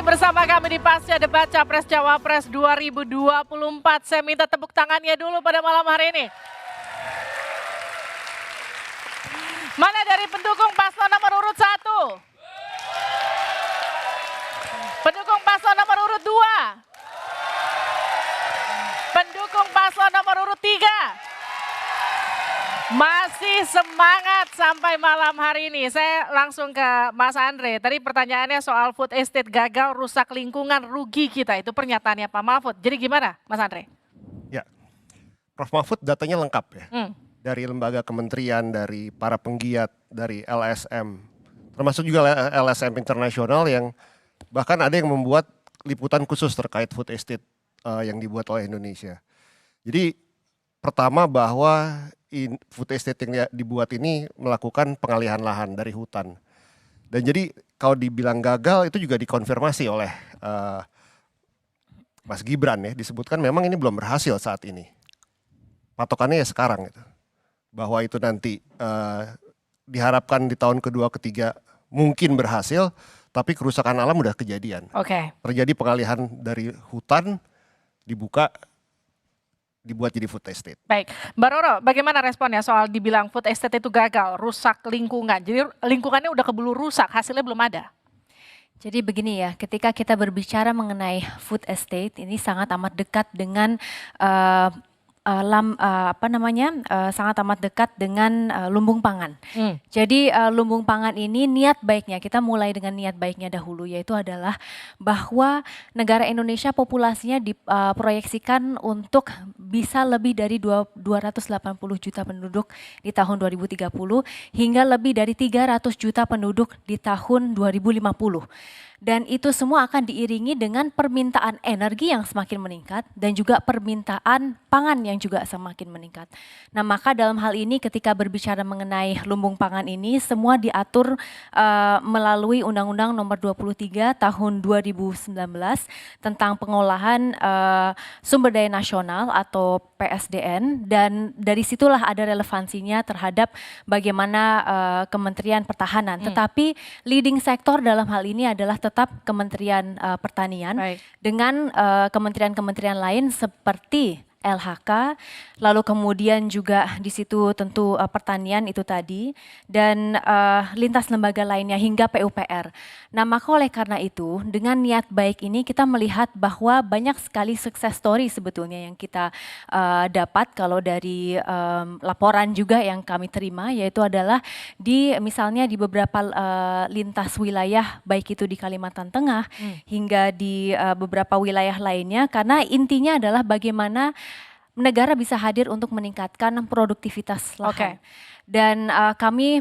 bersama kami di Pasca Debat Capres Cawapres 2024. Saya minta tepuk tangannya dulu pada malam hari ini. Mana dari pendukung paslon nomor urut 1? Pendukung paslon nomor urut 2? Pendukung paslon nomor urut 3? Masih semangat sampai malam hari ini. Saya langsung ke Mas Andre. Tadi pertanyaannya soal food estate gagal, rusak lingkungan, rugi kita. Itu pernyataannya Pak Mahfud. Jadi gimana Mas Andre? Ya, Prof Mahfud datanya lengkap ya. Dari lembaga kementerian, dari para penggiat, dari LSM. Termasuk juga LSM internasional yang bahkan ada yang membuat liputan khusus terkait food estate yang dibuat oleh Indonesia. Jadi pertama bahwa food estate yang dibuat ini melakukan pengalihan lahan dari hutan. Dan jadi kalau dibilang gagal itu juga dikonfirmasi oleh Mas Gibran ya. Disebutkan memang ini belum berhasil saat ini. Patokannya ya sekarang gitu. Bahwa itu nanti diharapkan di tahun kedua ketiga mungkin berhasil. Tapi kerusakan alam udah kejadian. Terjadi pengalihan dari hutan dibuat jadi food estate. Baik, Mbak Roro, bagaimana responnya soal dibilang food estate itu gagal, rusak lingkungan. Jadi lingkungannya udah keburu rusak, hasilnya belum ada. Jadi begini ya, ketika kita berbicara mengenai food estate, ini sangat amat dekat dengan sangat amat dekat dengan lumbung pangan. Jadi lumbung pangan ini niat baiknya, kita mulai dengan niat baiknya dahulu, yaitu adalah bahwa negara Indonesia populasinya diproyeksikan untuk bisa lebih dari 280 juta penduduk di tahun 2030 hingga lebih dari 300 juta penduduk di tahun 2050. Dan itu semua akan diiringi dengan permintaan energi yang semakin meningkat dan juga permintaan pangan yang juga semakin meningkat. Nah, maka dalam hal ini ketika berbicara mengenai lumbung pangan ini semua diatur melalui Undang-Undang Nomor 23 Tahun 2019 tentang pengolahan sumber daya nasional atau PSDN, dan dari situlah ada relevansinya terhadap bagaimana Kementerian Pertahanan. Tetapi leading sektor dalam hal ini adalah tetap Kementerian Pertanian. Baik. Dengan kementerian-kementerian lain seperti LHK, lalu kemudian juga di situ tentu pertanian itu tadi, dan lintas lembaga lainnya hingga PUPR. Nah, maka oleh karena itu dengan niat baik ini kita melihat bahwa banyak sekali success story sebetulnya yang kita dapat kalau dari laporan juga yang kami terima, yaitu adalah misalnya di beberapa lintas wilayah baik itu di Kalimantan Tengah hingga di beberapa wilayah lainnya, karena intinya adalah bagaimana negara bisa hadir untuk meningkatkan produktivitas lahan. Dan kami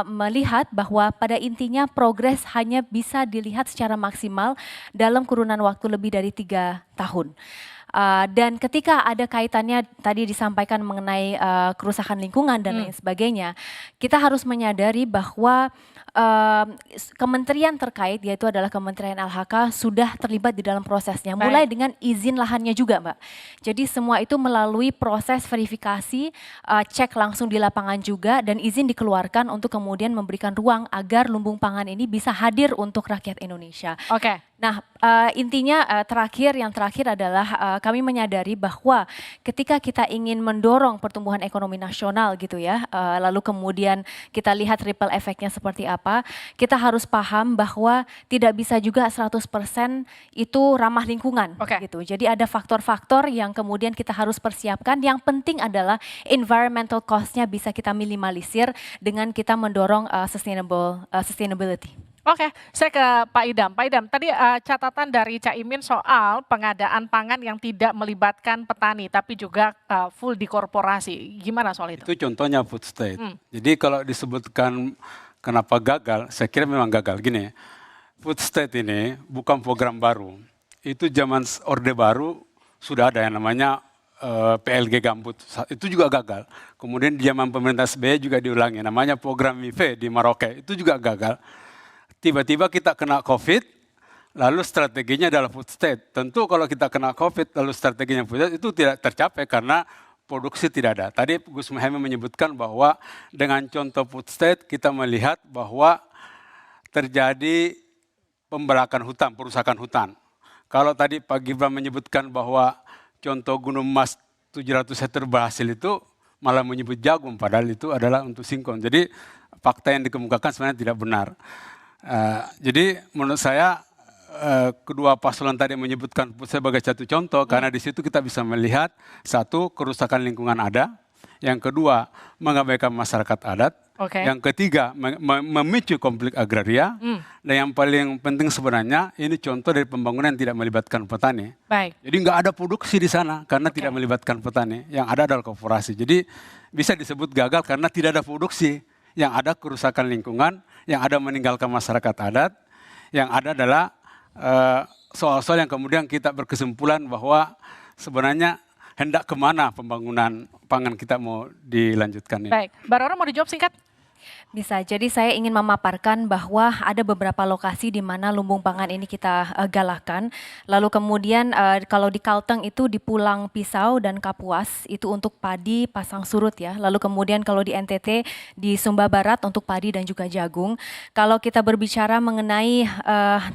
melihat bahwa pada intinya progres hanya bisa dilihat secara maksimal dalam kurungan waktu lebih dari 3 tahun. Dan ketika ada kaitannya tadi disampaikan mengenai kerusakan lingkungan dan lain sebagainya, kita harus menyadari bahwa kementerian terkait, yaitu adalah Kementerian LHK, sudah terlibat di dalam prosesnya. Mulai dengan izin lahannya juga, Mbak. Jadi semua itu melalui proses verifikasi, cek langsung di lapangan juga, dan izin dikeluarkan untuk kemudian memberikan ruang agar lumbung pangan ini bisa hadir untuk rakyat Indonesia. Nah, intinya yang terakhir adalah kami menyadari bahwa ketika kita ingin mendorong pertumbuhan ekonomi nasional gitu ya, lalu kemudian kita lihat ripple efeknya seperti apa, kita harus paham bahwa tidak bisa juga 100% itu ramah lingkungan gitu. Jadi ada faktor-faktor yang kemudian kita harus persiapkan. Yang penting adalah environmental cost-nya bisa kita minimalisir dengan kita mendorong sustainability. Saya ke Pak Idam. Pak Idam, tadi catatan dari Caimin soal pengadaan pangan yang tidak melibatkan petani, tapi juga full di korporasi. Gimana soal itu? Itu contohnya food state. Jadi kalau disebutkan kenapa gagal, saya kira memang gagal. Gini, food state ini bukan program baru. Itu zaman Orde Baru sudah ada yang namanya PLG Gambut. Itu juga gagal. Kemudian di zaman pemerintah SBY juga diulangi. Namanya program MIFE di Merauke. Itu juga gagal. Tiba-tiba kita kena COVID, lalu strateginya adalah food state. Tentu kalau kita kena COVID, lalu strateginya food state itu tidak tercapai karena produksi tidak ada. Tadi Gus Muhaimin menyebutkan bahwa dengan contoh food state kita melihat bahwa terjadi pembalakan hutan, perusakan hutan. Kalau tadi Pak Gibran menyebutkan bahwa contoh Gunung Mas 700 hektar berhasil itu malah menyebut jagung, padahal itu adalah untuk singkong. Jadi fakta yang dikemukakan sebenarnya tidak benar. Jadi menurut saya kedua paslon tadi menyebutkan sebagai satu contoh karena di situ kita bisa melihat satu, kerusakan lingkungan ada, yang kedua mengabaikan masyarakat adat, yang ketiga memicu konflik agraria, dan yang paling penting sebenarnya ini contoh dari pembangunan yang tidak melibatkan petani. Baik. Jadi nggak ada produksi di sana karena tidak melibatkan petani, yang ada adalah korporasi. Jadi bisa disebut gagal karena tidak ada produksi, yang ada kerusakan lingkungan, yang ada meninggalkan masyarakat adat, yang ada adalah soal-soal yang kemudian kita berkesimpulan bahwa sebenarnya hendak kemana pembangunan pangan kita mau dilanjutkan ini. Baik, Mbak Roro mau dijawab singkat? Bisa, jadi saya ingin memaparkan bahwa ada beberapa lokasi di mana lumbung pangan ini kita galakkan. Lalu kemudian kalau di Kalteng itu di Pulang Pisau dan Kapuas itu untuk padi pasang surut ya. Lalu kemudian kalau di NTT di Sumba Barat untuk padi dan juga jagung. Kalau kita berbicara mengenai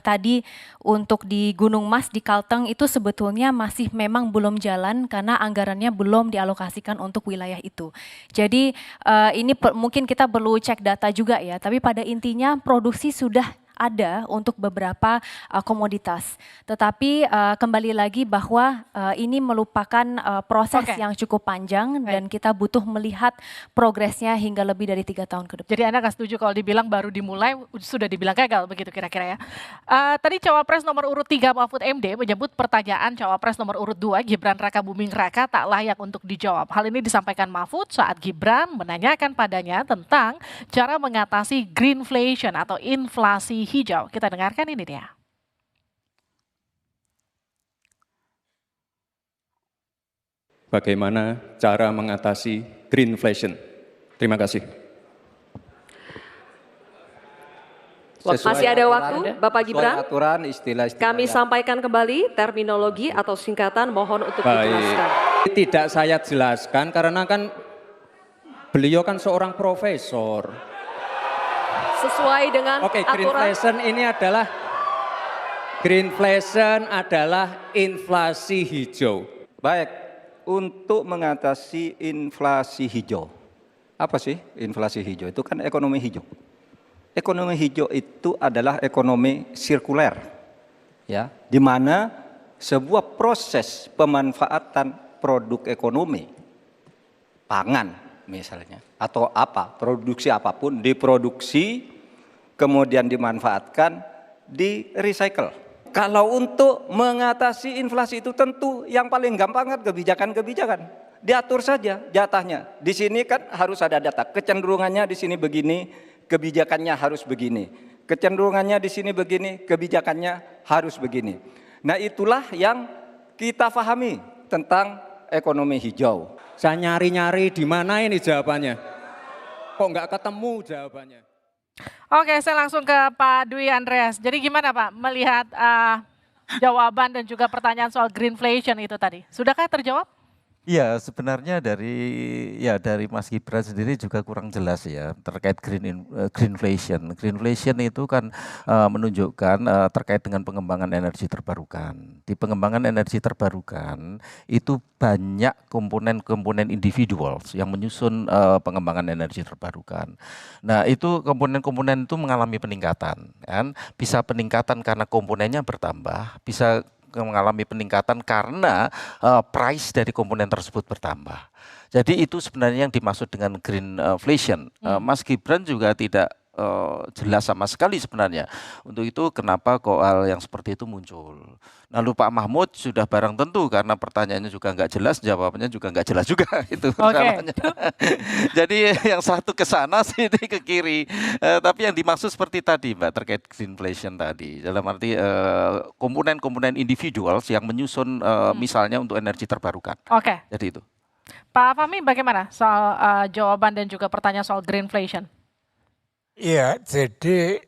tadi untuk di Gunung Mas di Kalteng itu sebetulnya masih memang belum jalan karena anggarannya belum dialokasikan untuk wilayah itu. Jadi ini mungkin kita perlu cek data juga ya, tapi pada intinya produksi sudah ada untuk beberapa komoditas. Tetapi kembali lagi bahwa ini merupakan proses yang cukup panjang dan kita butuh melihat progresnya hingga lebih dari 3 tahun ke depan. Jadi Anda nggak setuju kalau dibilang baru dimulai sudah dibilang gagal begitu kira-kira ya. Tadi Cawapres nomor urut 3 Mahfud MD menyebut pertanyaan Cawapres nomor urut 2 Gibran Rakabuming Raka tak layak untuk dijawab. Hal ini disampaikan Mahfud saat Gibran menanyakan padanya tentang cara mengatasi greenflation atau inflasi hijau. Kita dengarkan ini dia. Bagaimana cara mengatasi greenflation? Terima kasih. Masih ada waktu, Bapak Gibran. Aturan, istilah Kami sampaikan kembali terminologi atau singkatan, mohon untuk dijelaskan. Tidak saya jelaskan karena kan beliau kan seorang profesor. Sesuai dengan aturan. Greenflation adalah inflasi hijau. Baik, untuk mengatasi inflasi hijau. Apa sih inflasi hijau? Itu kan ekonomi hijau. Ekonomi hijau itu adalah ekonomi sirkuler. Ya, di mana sebuah proses pemanfaatan produk ekonomi, pangan misalnya, atau apa, produksi apapun, diproduksi, kemudian dimanfaatkan, di recycle. Kalau untuk mengatasi inflasi itu tentu yang paling gampang kan kebijakan-kebijakan. Diatur saja jatahnya. Di sini kan harus ada data, kecenderungannya di sini begini, kebijakannya harus begini. Kecenderungannya di sini begini, kebijakannya harus begini. Nah itulah yang kita pahami tentang ekonomi hijau. Saya nyari-nyari di mana ini jawabannya. Kok nggak ketemu jawabannya? Oke, saya langsung ke Pak Dwi Andreas. Jadi gimana Pak melihat jawaban dan juga pertanyaan soal greenflation itu tadi? Sudahkah terjawab? Iya, sebenarnya dari Mas Gibran sendiri juga kurang jelas ya terkait greenflation. Greenflation itu kan menunjukkan terkait dengan pengembangan energi terbarukan. Di pengembangan energi terbarukan itu banyak komponen-komponen individual yang menyusun pengembangan energi terbarukan. Nah, itu komponen-komponen itu mengalami peningkatan, kan? Bisa peningkatan karena komponennya bertambah, bisa mengalami peningkatan karena price dari komponen tersebut bertambah. Jadi itu sebenarnya yang dimaksud dengan greenflation. Mas Gibran juga tidak jelas sama sekali sebenarnya. Untuk itu kenapa kok hal yang seperti itu muncul. Lalu Pak Mahfud sudah barang tentu karena pertanyaannya juga nggak jelas, jawabannya juga nggak jelas juga itu persoalannya. Jadi yang satu ke sana sih ke kiri. Tapi yang dimaksud seperti tadi Mbak terkait greenflation tadi. Dalam arti komponen-komponen individual yang menyusun misalnya untuk energi terbarukan. Oke. Jadi itu. Pak Fahmi bagaimana soal jawaban dan juga pertanyaan soal greenflation? Iya, jadi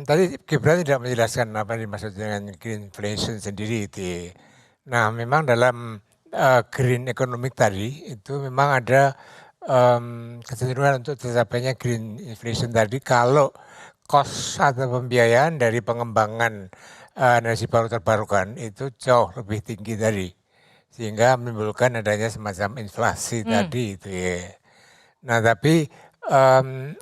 tadi Gibran tidak menjelaskan apa dimaksud dengan greenflation sendiri itu. Nah, memang dalam green economic tadi itu memang ada kecenderungan untuk tercapainya green inflation tadi kalau cost atau pembiayaan dari pengembangan energi baru terbarukan itu jauh lebih tinggi tadi. Sehingga menimbulkan adanya semacam inflasi tadi itu ya. Nah tapi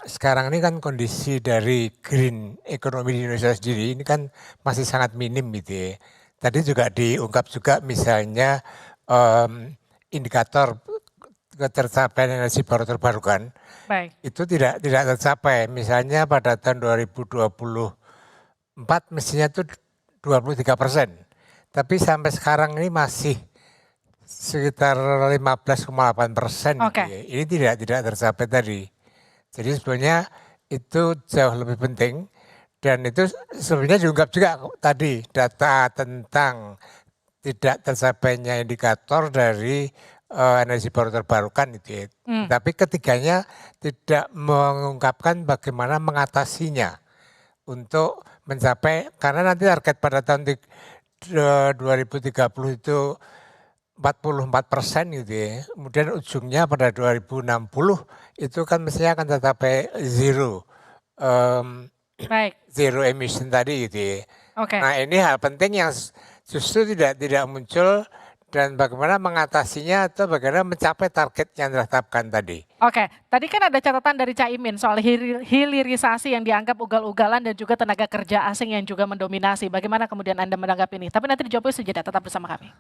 sekarang ini kan kondisi dari green economy di Indonesia sendiri ini kan masih sangat minim gitu ya. Tadi juga diungkap juga misalnya indikator ketercapaian energi baru terbarukan. Baik. Itu tidak tercapai. Misalnya pada tahun 2024 mestinya itu 23%. Tapi sampai sekarang ini masih sekitar 15,8%. Oke. Ini tidak tercapai tadi. Jadi sebenarnya itu jauh lebih penting dan itu sebenarnya diungkap juga tadi data tentang tidak tercapainya indikator dari energi baru terbarukan itu ya. Tapi ketiganya tidak mengungkapkan bagaimana mengatasinya untuk mencapai, karena nanti target pada tahun 2030 itu 44% gitu ya. Kemudian ujungnya pada 2060 itu kan mestinya akan tercapai zero emission tadi gitu ya. Oke. Nah ini hal penting yang justru tidak muncul dan bagaimana mengatasinya atau bagaimana mencapai target yang ditetapkan tadi. Oke, tadi kan ada catatan dari Caimin soal hilirisasi yang dianggap ugal-ugalan dan juga tenaga kerja asing yang juga mendominasi. Bagaimana kemudian Anda menanggapi ini? Tapi nanti dijawabnya sejeda, tetap bersama kami.